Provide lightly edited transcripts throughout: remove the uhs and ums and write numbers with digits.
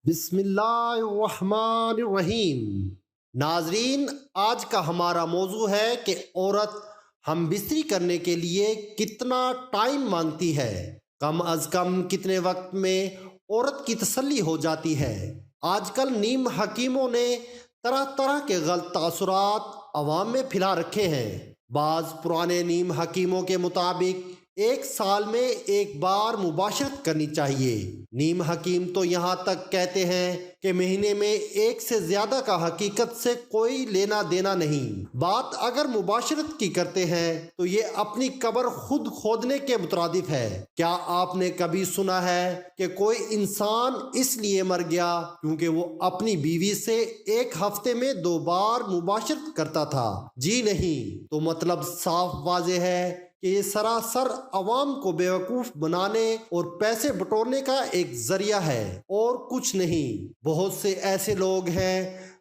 بسم اللہ الرحمن الرحیم۔ ناظرین، آج کا ہمارا موضوع ہے کہ عورت ہم بستری کرنے کے لیے کتنا ٹائم مانگتی ہے، کم از کم کتنے وقت میں عورت کی تسلی ہو جاتی ہے۔ آج کل نیم حکیموں نے طرح طرح کے غلط تاثرات عوام میں پھیلا رکھے ہیں۔ بعض پرانے نیم حکیموں کے مطابق ایک سال میں ایک بار مباشرت کرنی چاہیے۔ نیم حکیم تو یہاں تک کہتے ہیں کہ مہینے میں ایک سے زیادہ کا حقیقت سے کوئی لینا دینا نہیں۔ بات اگر مباشرت کی کرتے ہیں تو یہ اپنی قبر خود کھودنے کے مترادف ہے۔ کیا آپ نے کبھی سنا ہے کہ کوئی انسان اس لیے مر گیا کیونکہ وہ اپنی بیوی سے ایک ہفتے میں 2 بار مباشرت کرتا تھا؟ جی نہیں۔ تو مطلب صاف واضح ہے کہ یہ سراسر عوام کو بیوقوف بنانے اور پیسے بٹورنے کا ایک ذریعہ ہے اور کچھ نہیں۔ بہت سے ایسے لوگ ہیں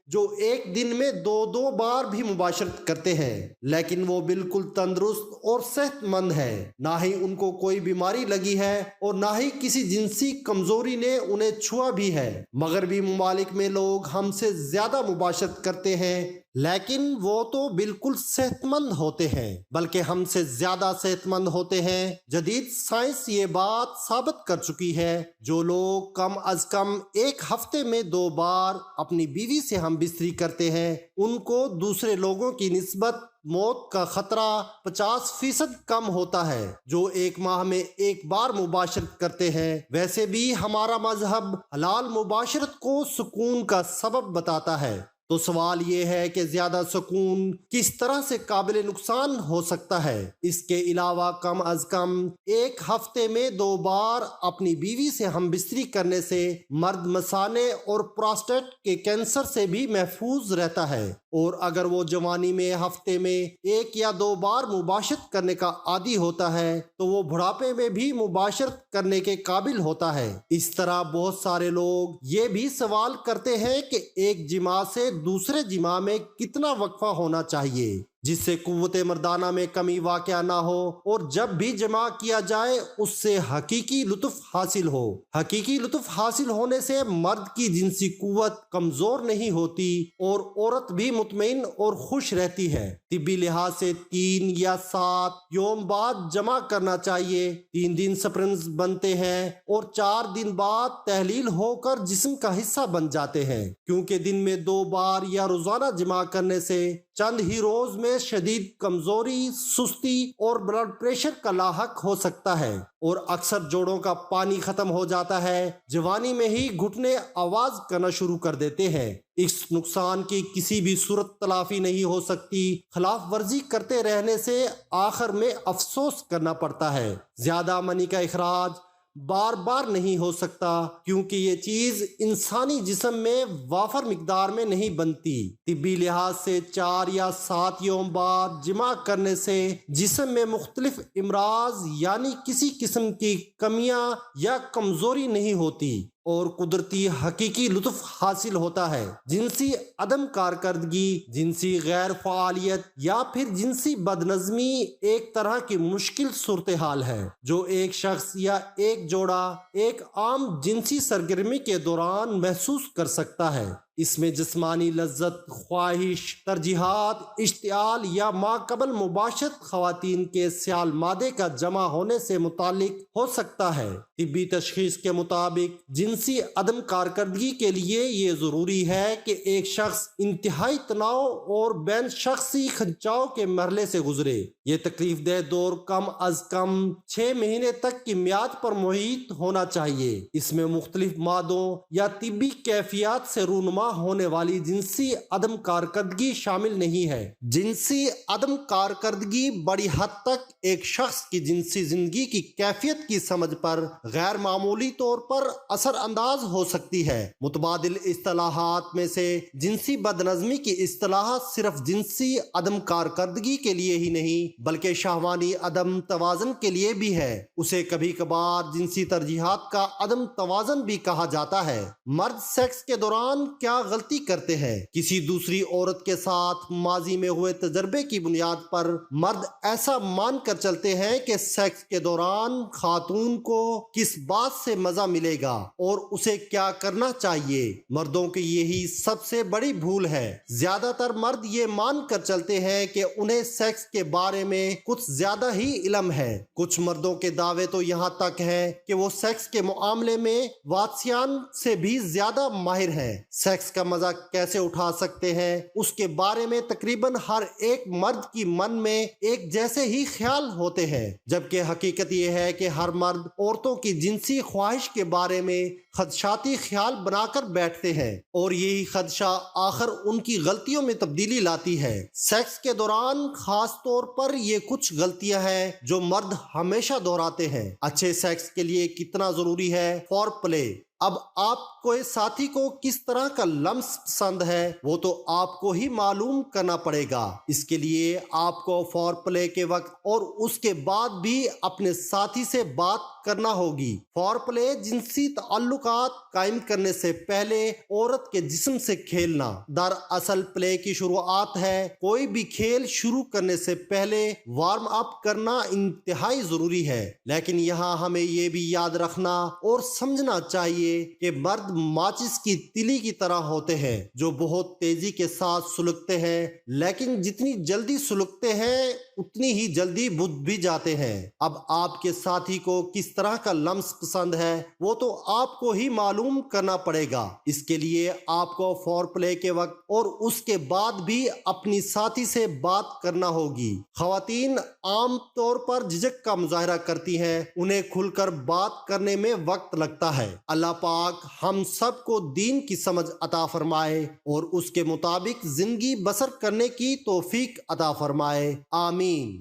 جو ایک دن میں 2 بار بھی مباشرت کرتے ہیں، لیکن وہ بالکل تندرست اور صحت مند ہے، نہ ہی ان کو کوئی بیماری لگی ہے اور نہ ہی کسی جنسی کمزوری نے انہیں چھوا بھی ہے۔ مغربی ممالک میں لوگ ہم سے زیادہ مباشرت کرتے ہیں، لیکن وہ تو بالکل صحت مند ہوتے ہیں، بلکہ ہم سے زیادہ صحت مند ہوتے ہیں۔ جدید سائنس یہ بات ثابت کر چکی ہے۔ جو لوگ کم از کم ایک ہفتے میں 2 بار اپنی بیوی سے ہم بستری کرتے ہیں، ان کو دوسرے لوگوں کی نسبت موت کا خطرہ 50% کم ہوتا ہے جو ایک ماہ میں ایک بار مباشرت کرتے ہیں۔ ویسے بھی ہمارا مذہب حلال مباشرت کو سکون کا سبب بتاتا ہے۔ تو سوال یہ ہے کہ زیادہ سکون کس طرح سے قابل نقصان ہو سکتا ہے؟ اس کے علاوہ کم از کم ایک ہفتے میں 2 بار اپنی بیوی سے ہم بستری کرنے سے مرد مثانے اور پراسٹیٹ کے کینسر سے بھی محفوظ رہتا ہے، اور اگر وہ جوانی میں ہفتے میں 1 یا 2 بار مباشرت کرنے کا عادی ہوتا ہے تو وہ بڑھاپے میں بھی مباشرت کرنے کے قابل ہوتا ہے۔ اس طرح بہت سارے لوگ یہ بھی سوال کرتے ہیں کہ ایک جماع سے دوسرے جماع میں کتنا وقفہ ہونا چاہیے جس سے قوت مردانہ میں کمی واقع نہ ہو اور جب بھی جماع کیا جائے اس سے حقیقی لطف حاصل ہو۔ حقیقی لطف حاصل ہونے سے مرد کی جنسی قوت کمزور نہیں ہوتی اور عورت بھی مطمئن اور خوش رہتی ہے۔ طبی لحاظ سے 3 یا 7 یوم بعد جمع کرنا چاہیے۔ 3 دن سپرنز بنتے ہیں اور 4 دن بعد تحلیل ہو کر جسم کا حصہ بن جاتے ہیں، کیونکہ دن میں 2 بار یا روزانہ جمع کرنے سے چند ہی روز میں شدید کمزوری، سستی اور بلڈ پریشر کا لاحق ہو سکتا ہے، اور اکثر جوڑوں کا پانی ختم ہو جاتا ہے۔ جوانی میں ہی گھٹنے آواز کرنا شروع کر دیتے ہیں۔ اس نقصان کی کسی بھی صورت تلافی نہیں ہو سکتی۔ خلاف ورزی کرتے رہنے سے آخر میں افسوس کرنا پڑتا ہے۔ زیادہ منی کا اخراج بار بار نہیں ہو سکتا کیونکہ یہ چیز انسانی جسم میں وافر مقدار میں نہیں بنتی۔ طبی لحاظ سے 4 یا 7 یوم بعد جمع کرنے سے جسم میں مختلف امراض یعنی کسی قسم کی کمیاں یا کمزوری نہیں ہوتی اور قدرتی حقیقی لطف حاصل ہوتا ہے۔ جنسی عدم کارکردگی، جنسی غیر فعالیت یا پھر جنسی بدنظمی ایک طرح کی مشکل صورتحال ہے جو ایک شخص یا ایک جوڑا ایک عام جنسی سرگرمی کے دوران محسوس کر سکتا ہے۔ اس میں جسمانی لذت، خواہش، ترجیحات، اشتعال یا ماقبل مباشرت خواتین کے سیال مادے کا جمع ہونے سے متعلق ہو سکتا ہے۔ طبی تشخیص کے مطابق جنسی عدم کارکردگی کے لیے یہ ضروری ہے کہ ایک شخص انتہائی تناؤ اور بین شخصی کھنچاؤ کے مرحلے سے گزرے۔ یہ تکلیف دہ دور کم از کم 6 مہینے تک کی میعاد پر محیط ہونا چاہیے۔ اس میں مختلف مادوں یا طبی کیفیات سے رونما ہونے والی جنسی عدم کارکردگی شامل نہیں ہے۔ جنسی عدم کارکردگی بڑی حد تک ایک شخص کی جنسی زندگی کی کیفیت کی سمجھ پر غیر معمولی طور پر اثر انداز ہو سکتی ہے۔ متبادل اصطلاحات میں سے جنسی بدنظمی کی اصطلاح صرف جنسی عدم کارکردگی کے لیے ہی نہیں بلکہ شہوانی عدم توازن کے لیے بھی ہے۔ اسے کبھی کبھار جنسی ترجیحات کا عدم توازن بھی کہا جاتا ہے۔ مرد سیکس کے دوران کیا کیا غلطی کرتے ہیں۔ کسی دوسری عورت کے ساتھ ماضی میں ہوئے تجربے کی بنیاد پر مرد ایسا مان کر چلتے ہیں کہ سیکس کے دوران خاتون کو کس بات سے مزہ ملے گا اور اسے کیا کرنا چاہیے۔ مردوں کی یہی سب سے بڑی بھول ہے۔ زیادہ تر مرد یہ مان کر چلتے ہیں کہ انہیں سیکس کے بارے میں کچھ زیادہ ہی علم ہے۔ کچھ مردوں کے دعوے تو یہاں تک ہے کہ وہ سیکس کے معاملے میں واتسیان سے بھی زیادہ ماہر ہیں۔ سیکس کا مزہ کیسے اٹھا سکتے ہیں اس کے بارے میں تقریباً ہر ایک مرد کی من میں ایک جیسے ہی خیال ہوتے ہیں، جبکہ حقیقت یہ ہے کہ ہر مرد عورتوں کی جنسی خواہش کے بارے میں خدشاتی خیال بنا کر بیٹھتے ہیں، اور یہی خدشہ آخر ان کی غلطیوں میں تبدیلی لاتی ہے۔ سیکس کے دوران خاص طور پر یہ کچھ غلطیاں ہیں جو مرد ہمیشہ دہراتے ہیں۔ اچھے سیکس کے لیے کتنا ضروری ہے فور پلے۔ اب آپ کو ساتھی کو کس طرح کا لمس پسند ہے وہ تو آپ کو ہی معلوم کرنا پڑے گا۔ اس کے لیے آپ کو فور پلے کے وقت اور اس کے بعد بھی اپنے ساتھی سے بات کرنا ہوگی۔ فور پلے جنسی تعلقات قائم کرنے سے پہلے عورت کے جسم سے کھیلنا دراصل پلے کی شروعات ہے۔ کوئی بھی کھیل شروع کرنے سے پہلے وارم اپ کرنا انتہائی ضروری ہے، لیکن یہاں ہمیں یہ بھی یاد رکھنا اور سمجھنا چاہیے کہ مرد ماچس کی تلی کی طرح ہوتے ہیں جو بہت تیزی کے ساتھ سلگتے ہیں، لیکن جتنی جلدی سلگتے ہیں اتنی ہی جلدی بدھ بھی جاتے ہیں۔ اب آپ کے ساتھی کو کس طرح کا لمس پسند ہے وہ تو آپ کو ہی معلوم کرنا پڑے گا۔ اس کے لیے آپ کو فور پلے کے وقت اور اس کے بعد بھی اپنی ساتھی سے بات کرنا ہوگی۔ خواتین عام طور پر جھجک کا مظاہرہ کرتی ہیں، انہیں کھل کر بات کرنے میں وقت لگتا ہے۔ اللہ پاک ہم سب کو دین کی سمجھ عطا فرمائے اور اس کے مطابق زندگی بسر کرنے کی توفیق عطا فرمائے، آمین۔